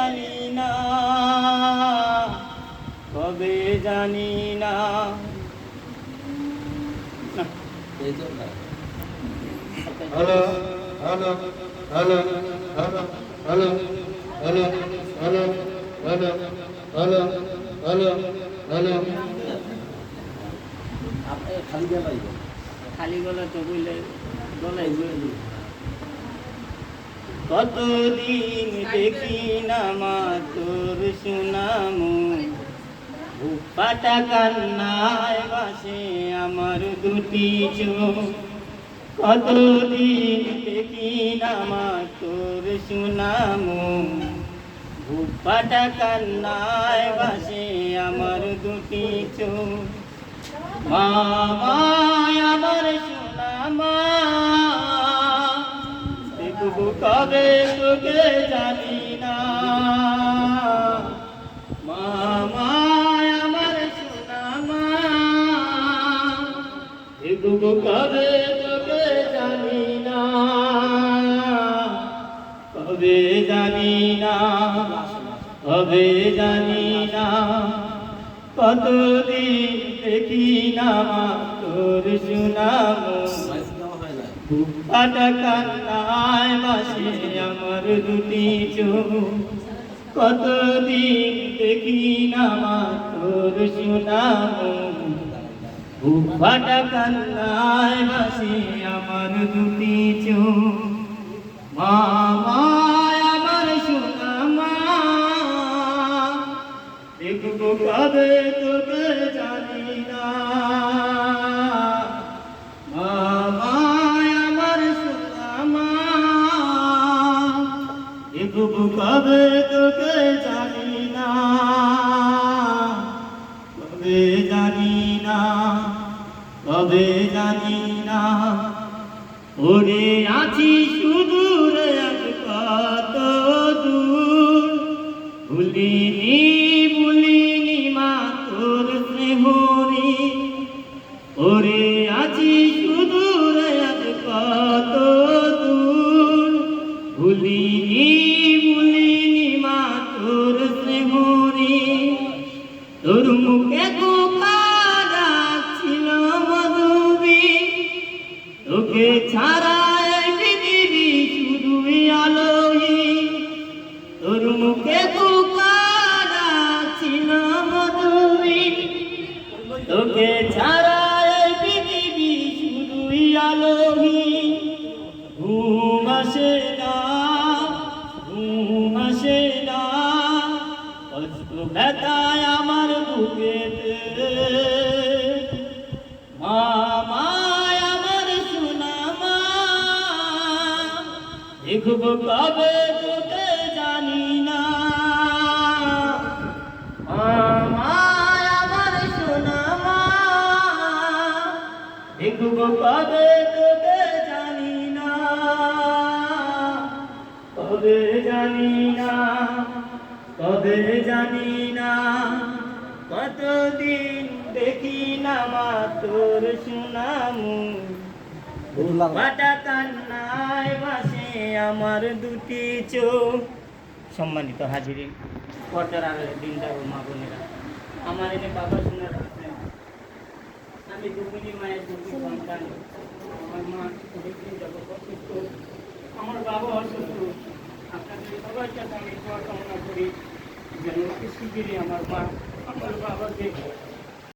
জানি না, কবে জানি না। Hello hello hello hello hello hello hello hello hello hello hello. খালি গলা তো বললে গলায় বলল। কতদিন দেখি না মা তোর সুনামু, ফাটা কান্নায় বাসে আমার দুটি চোখ। কতদিন দেখি না মা তোর সুনামু, ফাটা কান্নায় বাসে আমার দুটি চোখ। মা আমার সোনামা, দেখবো কবে তোকে জানি না। মা আমার সোনামা, দেখবো কবে তোকে জানি না, কবে জানি না, কবে জানি না। কতদিন দেখি না তোর সুনামু, ফাটা কান্নায় বাসে আমার দুটি চোখ। কতদিন দেখি না তোর সুনামু, ফাটা কান্নায় বাসে আমার দুটি চোখ। মা আমার সোনামা, দেখবো কবে তোকে জানি না। মা আমার সোনামা, দেখবো কবে তোকে জানি না, কবে জানি না, কবে জানি না। ওরে আছি সুদূর এক কত দূর, ভুলিনি ভুলিনি মা তোর স্নেহরি। ওরে আছি সুদূর এক কত দূর, ভুলিনি ভুলিনি মা তোর স্নেহরি। তোর মুখে কোকারা ছিল মধুবি, তোকে ছাড়া এই পৃথিবী শুধুই আলোহী। তোর মুখে কোকারা ছিল মধুবি, তোকে ছাড়া এই পৃথিবী শুধুই আলোহী। ঘুম আসে না, ঘুম আসে না, কষ্ট ব্যথায় আমার বুকেতে। মা আমার সোনামা, দেখবো কবে তোকে জানি না। আমার সোনামা, দেখবো কবে তোকে জানি না, কবে জানি না, কবে জানি না। কতদিন দেখি না মা তোর সুনামু, ফাটা কান্নায় বাসে আমার দুটি চোখ। সম্মানিত হাজিরিন, পর্দার আড়ালে দিনদার ও মা বোনেরা, আমার এনে বাবা শুনে রাখছেন, আমি দুঃখিনী মায়ের দুঃখী সন্তান। আমার মা দেখতে যাবো অসুস্থ, আমার বাবা অসুস্থ। আপনাদের সবার কাছে আমি দোয়া কামনা করি যেন শিগগিরই আমার মা আমার বাবাকে